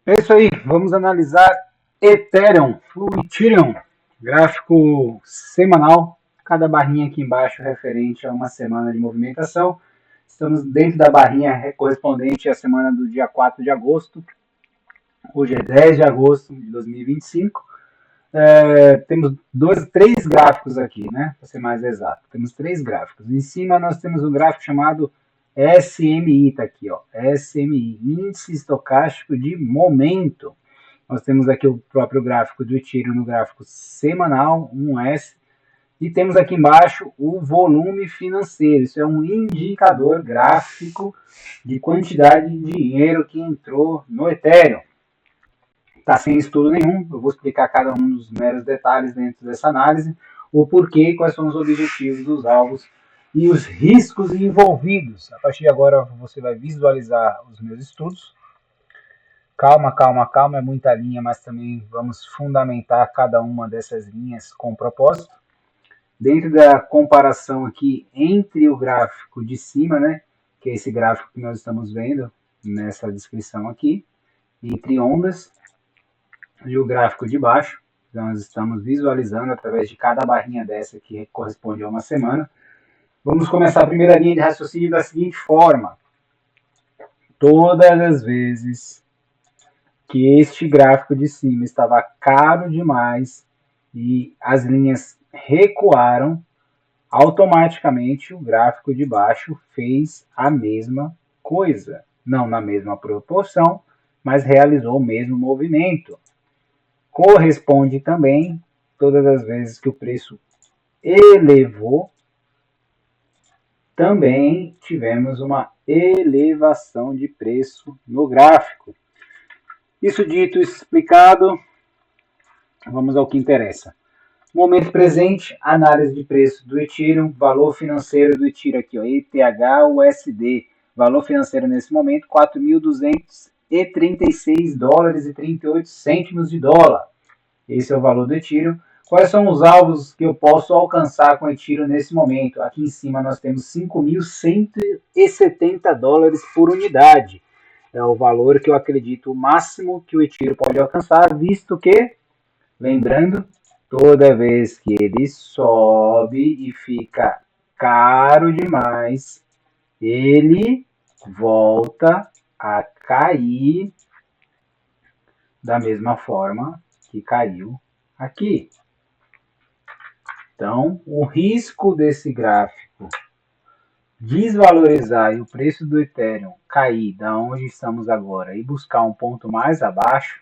É isso aí, vamos analisar Ethereum, o Ethereum, gráfico semanal, cada barrinha aqui embaixo referente a uma semana de movimentação. Estamos dentro da barrinha correspondente à semana do dia 4 de agosto, hoje é 10 de agosto de 2025. Temos três gráficos aqui, né? Para ser mais exato. Temos três gráficos. Em cima nós temos um gráfico chamado SMI, tá aqui, ó. SMI, Índice Estocástico de Momento. Nós temos aqui o próprio gráfico do Ethereum no gráfico semanal, 1S. E temos aqui embaixo o volume financeiro. Isso é um indicador gráfico de quantidade de dinheiro que entrou no Ethereum. Está sem estudo nenhum, eu vou explicar cada um dos meros detalhes dentro dessa análise, o porquê, quais são os objetivos dos alvos e os riscos envolvidos. A partir de agora você vai visualizar os meus estudos. Calma, calma, calma, é muita linha, mas também vamos fundamentar cada uma dessas linhas com propósito. Dentro da comparação aqui entre o gráfico de cima, né, que é esse gráfico que nós estamos vendo nessa descrição aqui, entre ondas, e o gráfico de baixo, nós estamos visualizando através de cada barrinha dessa que corresponde a uma semana. Vamos começar a primeira linha de raciocínio da seguinte forma: todas as vezes que este gráfico de cima estava caro demais e as linhas recuaram, automaticamente o gráfico de baixo fez a mesma coisa. Não na mesma proporção, mas realizou o mesmo movimento. Corresponde também, todas as vezes que o preço elevou, também tivemos uma elevação de preço no gráfico. Isso dito e explicado, vamos ao que interessa. Momento presente, análise de preço do Ethereum, valor financeiro do Ethereum aqui, ó, ETH-USD, valor financeiro nesse momento, 4.236 dólares e 38 cêntimos de dólar. Esse é o valor do Ethereum. Quais são os alvos que eu posso alcançar com o Ethereum nesse momento? Aqui em cima nós temos 5.170 dólares por unidade. É o valor que eu acredito o máximo que o Ethereum pode alcançar, visto que, lembrando, toda vez que ele sobe e fica caro demais, ele volta a cair da mesma forma que caiu aqui. Então, o risco desse gráfico desvalorizar e o preço do Ethereum cair da onde estamos agora e buscar um ponto mais abaixo,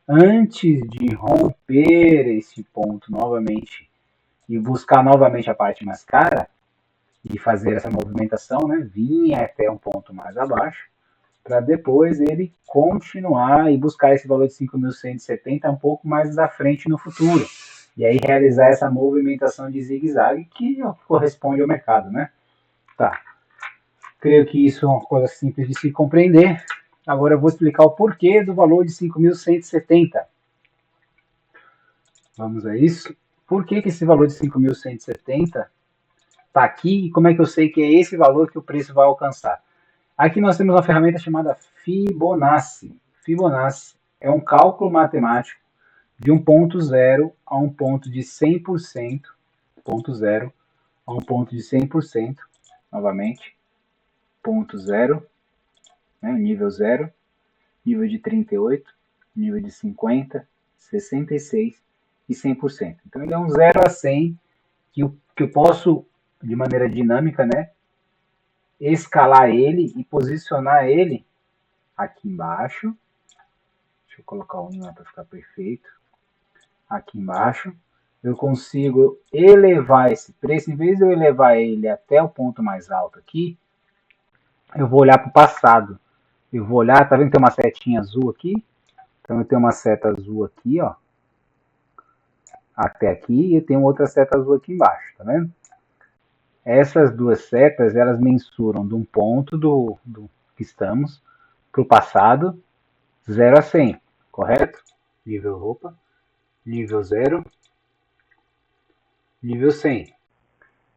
antes de romper esse ponto novamente e buscar novamente a parte mais cara e fazer essa movimentação, né, vir até um ponto mais abaixo, para depois ele continuar e buscar esse valor de 5.170 um pouco mais à frente no futuro. E aí realizar essa movimentação de zigue-zague que corresponde ao mercado, né? Tá. Creio que isso é uma coisa simples de se compreender. Agora eu vou explicar o porquê do valor de 5.170. Vamos a isso. Por que esse valor de 5.170 está aqui e como é que eu sei que é esse valor que o preço vai alcançar? Aqui nós temos uma ferramenta chamada Fibonacci. Fibonacci é um cálculo matemático de um ponto zero a um ponto de 100%, ponto zero a um ponto de 100%, novamente, ponto zero, né, nível zero, nível de 38, nível de 50, 66 e 100%. Então ele é um 0 a 100 que eu posso, de maneira dinâmica, né, escalar ele e posicionar ele aqui embaixo. Deixa eu colocar o ímã para ficar perfeito. Aqui embaixo. Eu consigo elevar esse preço. Em vez de eu elevar ele até o ponto mais alto aqui, eu vou olhar para o passado. Eu vou olhar, tá vendo que tem uma setinha azul aqui? Então eu tenho uma seta azul aqui, ó. Até aqui, e eu tenho outra seta azul aqui embaixo, tá vendo? Essas duas setas, elas mensuram de um ponto do que estamos para o passado, 0 a 100, correto? Nível roupa, nível 0, nível 100.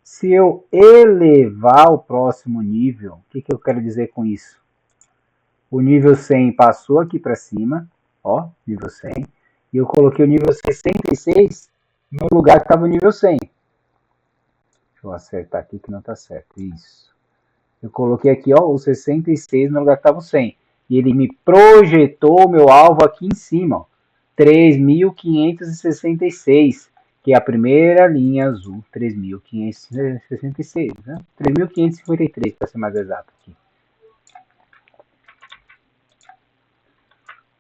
Se eu elevar o próximo nível, o que eu quero dizer com isso? O nível 100 passou aqui para cima, Ó, nível 100. E eu coloquei o nível 66 no lugar que estava o nível 100. Deixa eu acertar aqui que não está certo. Isso. Eu coloquei aqui, ó, o 66 no lugar que estava o 100. E ele me projetou o meu alvo aqui em cima, ó, 3.566, que é a primeira linha azul, 3.566, né? 3.553, para ser mais exato aqui.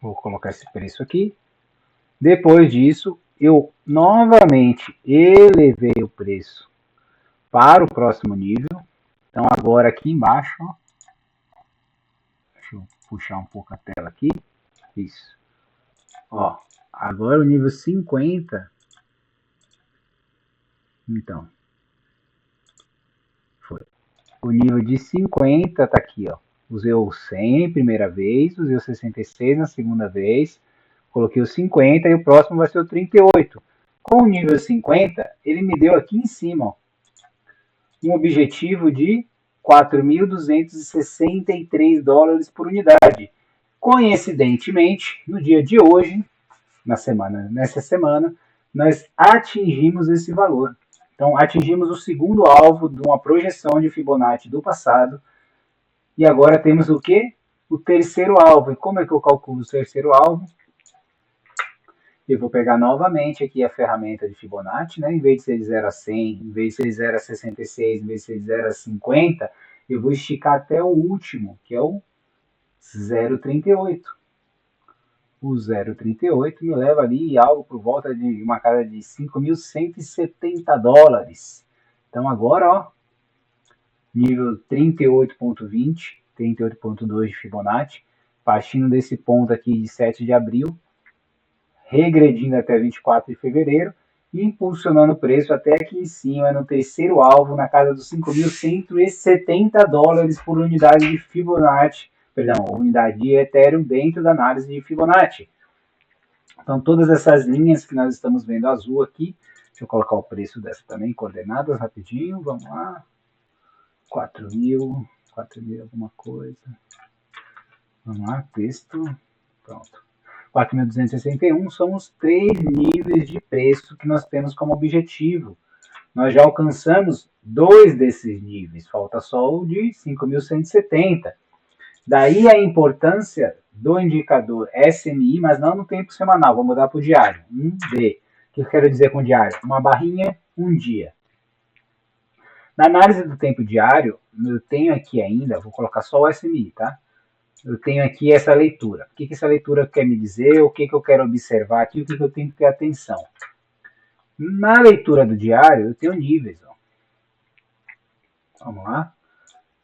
Vou colocar esse preço aqui. Depois disso, eu novamente elevei o preço para o próximo nível. Então agora aqui embaixo, ó, deixa eu puxar um pouco a tela aqui. Isso. Ó, agora o nível 50. Então, foi. O nível de 50 tá aqui, ó. Usei o 100 a primeira vez, usei o 66 na segunda vez, coloquei o 50 e o próximo vai ser o 38. Com o nível 50, ele me deu aqui em cima, ó, um objetivo de 4.263 dólares por unidade. Coincidentemente, no dia de hoje, nessa semana, nós atingimos esse valor. Então, atingimos o segundo alvo de uma projeção de Fibonacci do passado. E agora temos o quê? O terceiro alvo. E como é que eu calculo o terceiro alvo? Eu vou pegar novamente aqui a ferramenta de Fibonacci, né? Em vez de ser de 0 a 100, em vez de ser de 0 a 66, em vez de ser de 0 a 50, eu vou esticar até o último, que é o 0,38. O 0,38 me leva ali algo por volta de uma casa de 5.170 dólares. Então agora, ó, nível 38.20, 38.2 de Fibonacci, partindo desse ponto aqui de 7 de abril, regredindo até 24 de fevereiro e impulsionando o preço até aqui em cima, no terceiro alvo, na casa dos 5.170 dólares por unidade de Fibonacci, perdão, unidade de Ethereum dentro da análise de Fibonacci. Então, todas essas linhas que nós estamos vendo azul aqui, deixa eu colocar o preço dessa também, coordenadas rapidinho, vamos lá, 4.000 alguma coisa, vamos lá, texto, pronto. 4.261 são os 3 níveis de preço que nós temos como objetivo. Nós já alcançamos 2 desses níveis, falta só o de 5.170. Daí a importância do indicador SMI, mas não no tempo semanal, vou mudar para o diário, 1D. O que eu quero dizer com diário? Uma barrinha, um dia. Na análise do tempo diário, eu tenho aqui ainda, vou colocar só o SMI, tá? Eu tenho aqui essa leitura. O que essa leitura quer me dizer? O que eu quero observar aqui? O que eu tenho que ter atenção? Na leitura do diário, eu tenho níveis. Ó. Vamos lá.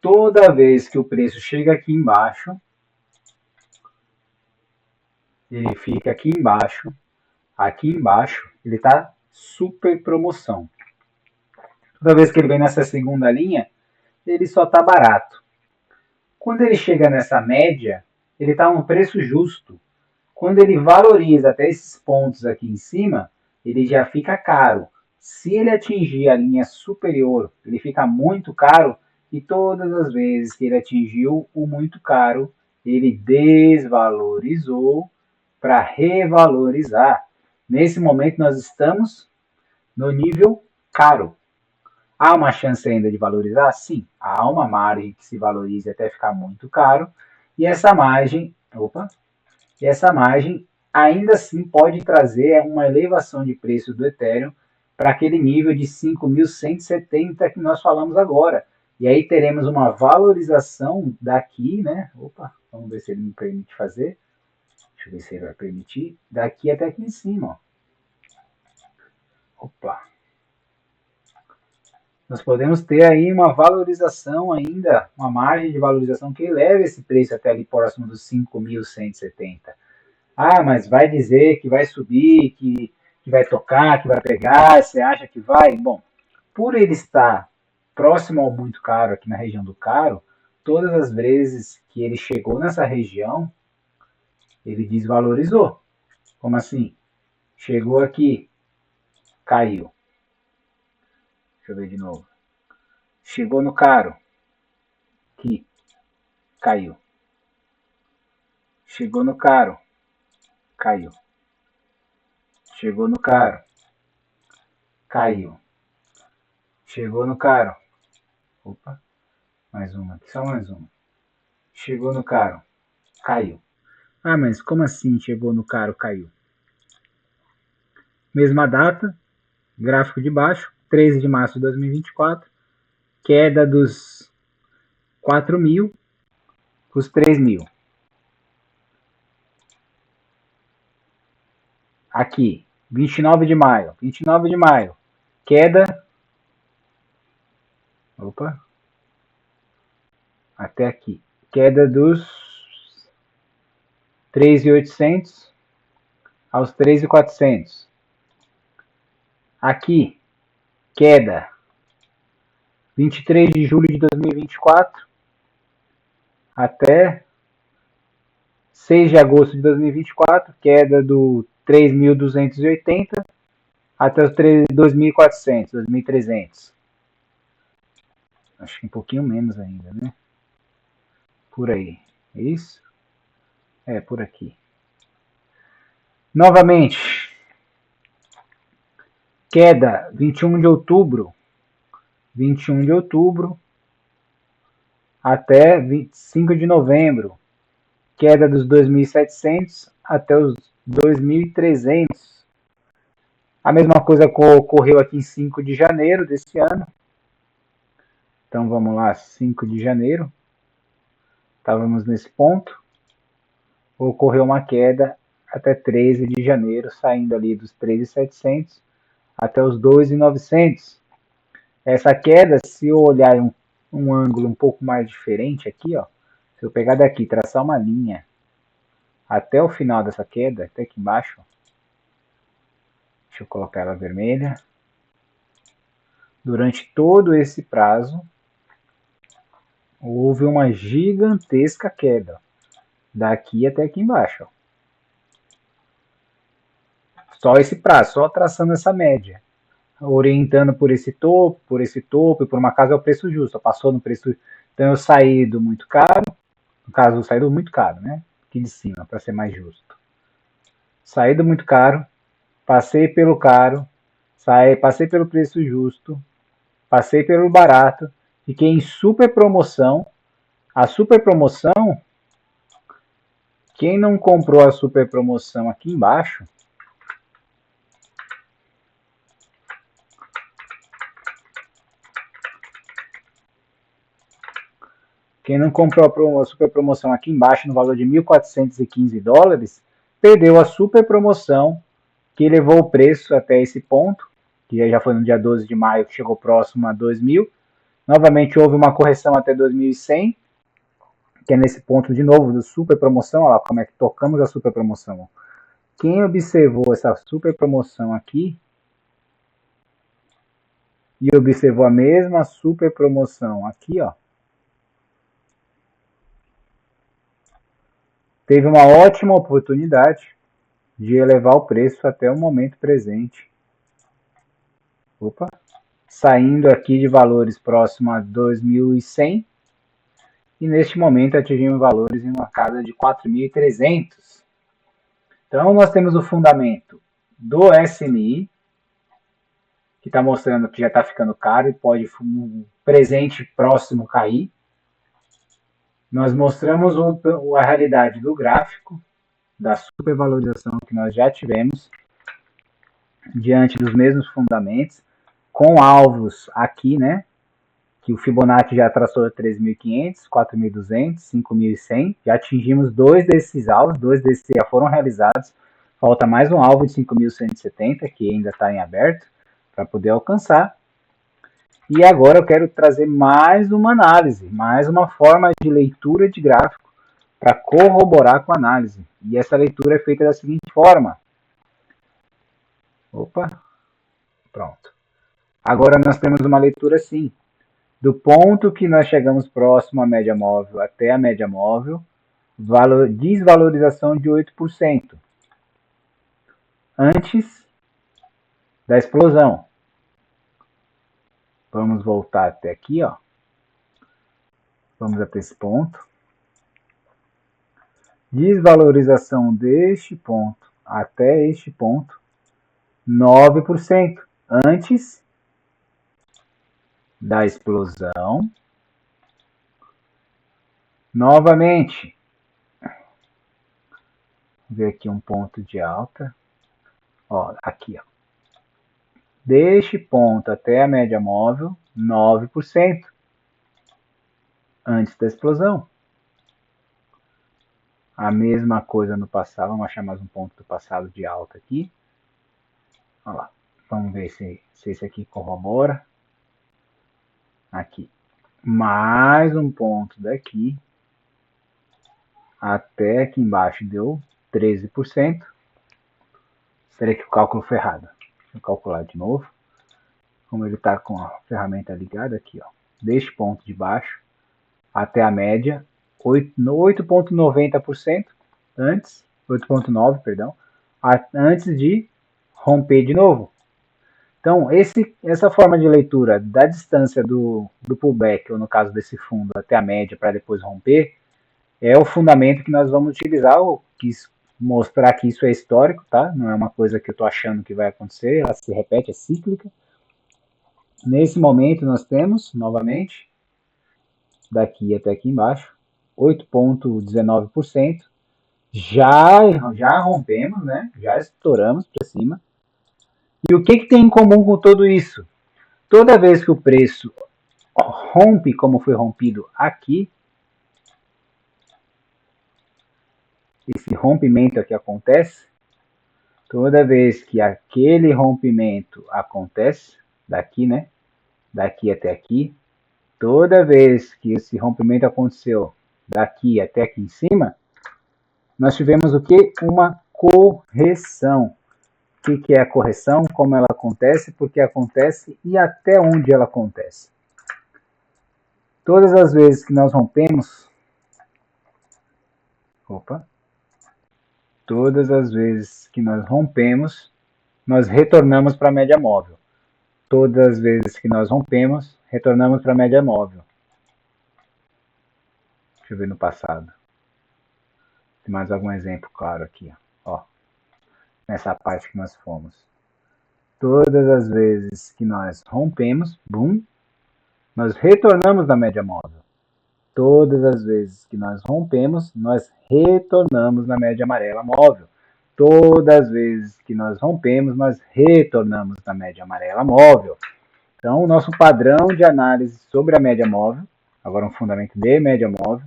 Toda vez que o preço chega aqui embaixo, ele fica aqui embaixo. Aqui embaixo, ele está super promoção. Toda vez que ele vem nessa segunda linha, ele só está barato. Quando ele chega nessa média, ele está um preço justo. Quando ele valoriza até esses pontos aqui em cima, ele já fica caro. Se ele atingir a linha superior, ele fica muito caro. E todas as vezes que ele atingiu o muito caro, ele desvalorizou para revalorizar. Nesse momento, nós estamos no nível caro. Há uma chance ainda de valorizar? Sim, há uma margem que se valorize até ficar muito caro. E essa margem, ainda assim pode trazer uma elevação de preço do Ethereum para aquele nível de 5.170 que nós falamos agora. E aí teremos uma valorização daqui, né? Opa, vamos ver se ele me permite fazer. Deixa eu ver se ele vai permitir. Daqui até aqui em cima. Ó. Opa. Nós podemos ter aí uma valorização ainda, uma margem de valorização que eleve esse preço até ali próximo dos 5.170. Ah, mas vai dizer que vai subir, que vai tocar, que vai pegar, você acha que vai? Bom, por ele estar próximo ao muito caro, aqui na região do caro, todas as vezes que ele chegou nessa região, ele desvalorizou. Como assim? Chegou aqui, caiu. Deixa eu ver de novo. Chegou no caro, aqui, caiu. Chegou no caro, caiu. Chegou no caro, caiu. Chegou no caro. Opa, mais uma aqui, só mais uma. Chegou no caro, caiu. Ah, mas como assim chegou no caro, caiu? Mesma data, gráfico de baixo, 13 de março de 2024, queda dos 4.000 para os 3.000. Aqui, 29 de maio, queda, opa, até aqui, queda dos 3.800 aos 3.400. Aqui, queda, 23 de julho de 2024 até 6 de agosto de 2024, queda do 3.280 até os 2.400, 2.300. Acho que um pouquinho menos ainda, né? Por aí. É isso? É, por aqui. Novamente, queda 21 de outubro até 25 de novembro, queda dos 2.700 até os 2.300. A mesma coisa ocorreu aqui em 5 de janeiro desse ano. Então vamos lá, 5 de janeiro, estávamos nesse ponto, ocorreu uma queda até 13 de janeiro, saindo ali dos 3.700 até os 2.900. Essa queda, se eu olhar um ângulo um pouco mais diferente aqui, ó, se eu pegar daqui e traçar uma linha até o final dessa queda, até aqui embaixo, deixa eu colocar ela vermelha, durante todo esse prazo, houve uma gigantesca queda, daqui até aqui embaixo. Só esse prazo, só traçando essa média, orientando por esse topo, e por uma casa é o preço justo, passou no preço, então eu saí do muito caro, no caso eu saí do muito caro, né, aqui de cima, para ser mais justo. Saí do muito caro, passei pelo caro, passei pelo preço justo, passei pelo barato, fiquei em super promoção. A super promoção, quem não comprou a super promoção aqui embaixo, quem não comprou a super promoção aqui embaixo no valor de $1.415, perdeu a super promoção que levou o preço até esse ponto, que já foi no dia 12 de maio, que chegou próximo a 2.000. Novamente houve uma correção até 2.100, que é nesse ponto de novo do super promoção. Olha lá como é que tocamos a super promoção. Quem observou essa super promoção aqui e observou a mesma super promoção aqui, ó, teve uma ótima oportunidade de elevar o preço até o momento presente. Opa, saindo aqui de valores próximos a 2.100 e neste momento atingimos valores em uma casa de 4.300. Então nós temos o fundamento do SMI, que está mostrando que já está ficando caro e pode um presente próximo cair. Nós mostramos a realidade do gráfico, da supervalorização que nós já tivemos, diante dos mesmos fundamentos, com alvos aqui, né? Que o Fibonacci já traçou 3.500, 4.200, 5.100. Já atingimos dois desses alvos, dois desses já foram realizados. Falta mais um alvo de 5.170, que ainda está em aberto, para poder alcançar. E agora eu quero trazer mais uma análise, mais uma forma de leitura de gráfico para corroborar com a análise. E essa leitura é feita da seguinte forma. Opa, pronto. Agora nós temos uma leitura assim. Do ponto que nós chegamos próximo à média móvel até a média móvel, desvalorização de 8%. Antes da explosão. Vamos voltar até aqui, ó. Vamos até esse ponto. Desvalorização deste ponto até este ponto, 9%. Antes da explosão, novamente, ver aqui um ponto de alta, ó, aqui, ó. Deste ponto até a média móvel, 9%. Antes da explosão. A mesma coisa no passado, vamos achar mais um ponto do passado de alta aqui. Olha lá, vamos ver se esse aqui corrobora. Aqui, mais um ponto daqui, até aqui embaixo deu 13%. Será que o cálculo foi errado? Deixa eu calcular de novo. Como ele está com a ferramenta ligada aqui, ó, deste ponto de baixo até a média, 8,90% antes, 8,9%, perdão, antes de romper de novo. Então, essa forma de leitura da distância do pullback, ou no caso desse fundo, até a média para depois romper, é o fundamento que nós vamos utilizar. Eu quis mostrar que isso é histórico, tá? Não é uma coisa que eu estou achando que vai acontecer, ela se repete, é cíclica. Nesse momento nós temos, novamente, daqui até aqui embaixo, 8,19%. Já rompemos, né? Já estouramos para cima. E o que tem em comum com tudo isso? Toda vez que o preço rompe como foi rompido aqui, esse rompimento aqui acontece, toda vez que aquele rompimento acontece, daqui, né? Daqui até aqui, toda vez que esse rompimento aconteceu daqui até aqui em cima, nós tivemos o que? Uma correção. O que é a correção? Como ela acontece, por que acontece e até onde ela acontece. Todas as vezes que nós rompemos, todas as vezes que nós rompemos, nós retornamos para a média móvel. Todas as vezes que nós rompemos, retornamos para a média móvel. Deixa eu ver no passado. Tem mais algum exemplo claro aqui, ó. Nessa parte que nós fomos. Todas as vezes que nós rompemos, boom, nós retornamos na média móvel. Todas as vezes que nós rompemos, nós retornamos na média amarela móvel. Todas as vezes que nós rompemos, nós retornamos na média amarela móvel. Então, o nosso padrão de análise sobre a média móvel, agora um fundamento de média móvel,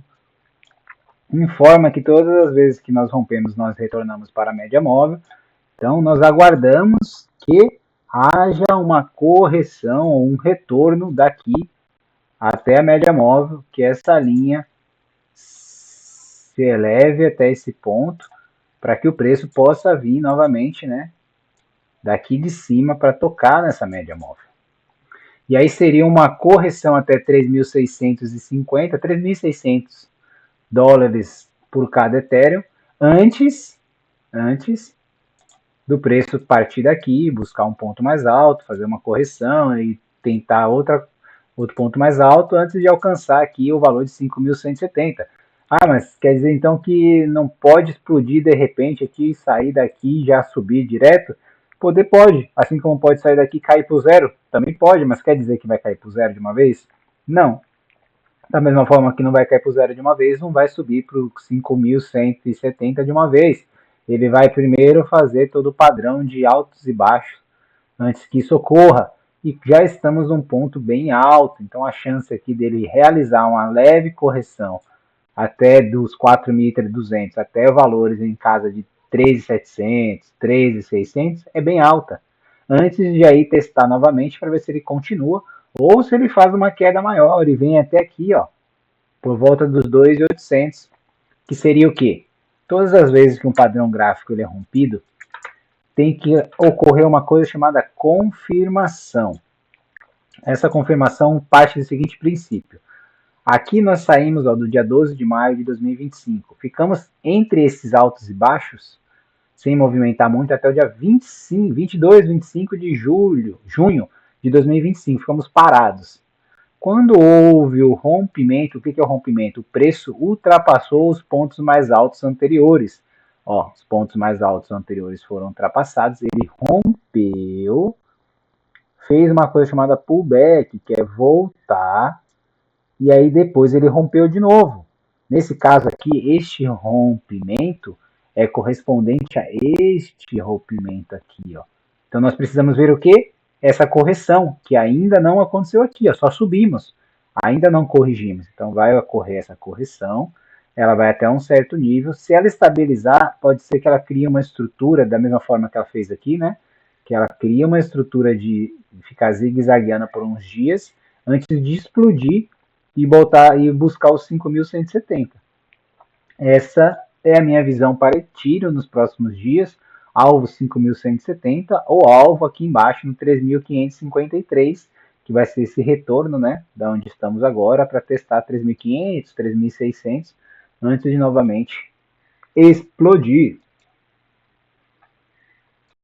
informa que todas as vezes que nós rompemos, nós retornamos para a média móvel. Então, nós aguardamos que haja uma correção ou um retorno daqui até a média móvel, que essa linha se eleve até esse ponto, para que o preço possa vir novamente, né, daqui de cima para tocar nessa média móvel. E aí seria uma correção até 3.650, 3.600 dólares por cada Ethereum, antes do preço partir daqui, buscar um ponto mais alto, fazer uma correção e tentar outro ponto mais alto antes de alcançar aqui o valor de 5.170. Ah, mas quer dizer então que não pode explodir de repente aqui, sair daqui e já subir direto? Poder pode, assim como pode sair daqui e cair para o zero, também pode, mas quer dizer que vai cair para o zero de uma vez? Não. Da mesma forma que não vai cair para o zero de uma vez, não vai subir para os 5.170 de uma vez. Ele vai primeiro fazer todo o padrão de altos e baixos antes que isso ocorra. E já estamos num ponto bem alto, então a chance aqui dele realizar uma leve correção até dos 4.200 até valores em casa de 3.700, 3.600 é bem alta. Antes de aí testar novamente para ver se ele continua ou se ele faz uma queda maior e vem até aqui, ó, por volta dos 2.800, que seria o quê? Todas as vezes que um padrão gráfico ele é rompido, tem que ocorrer uma coisa chamada confirmação. Essa confirmação parte do seguinte princípio. Aqui nós saímos do dia 12 de maio de 2025. Ficamos entre esses altos e baixos, sem movimentar muito, até o dia 25, 22, 25 de junho de 2025. Ficamos parados. Quando houve o rompimento, o que é o rompimento? O preço ultrapassou os pontos mais altos anteriores. Ó, os pontos mais altos anteriores foram ultrapassados, ele rompeu, fez uma coisa chamada pullback, que é voltar, e aí depois ele rompeu de novo. Nesse caso aqui, este rompimento é correspondente a este rompimento aqui, ó. Então nós precisamos ver o que? Essa correção, que ainda não aconteceu aqui, ó, só subimos, ainda não corrigimos. Então vai ocorrer essa correção, ela vai até um certo nível. Se ela estabilizar, pode ser que ela crie uma estrutura, da mesma forma que ela fez aqui, né? Que ela cria uma estrutura de ficar zigue-zagueando por uns dias, antes de explodir e buscar os 5.170. Essa é a minha visão para Ethereum nos próximos dias. Alvo 5.170 ou alvo aqui embaixo no 3.553, que vai ser esse retorno, né, da onde estamos agora, para testar 3.500, 3.600, antes de novamente explodir.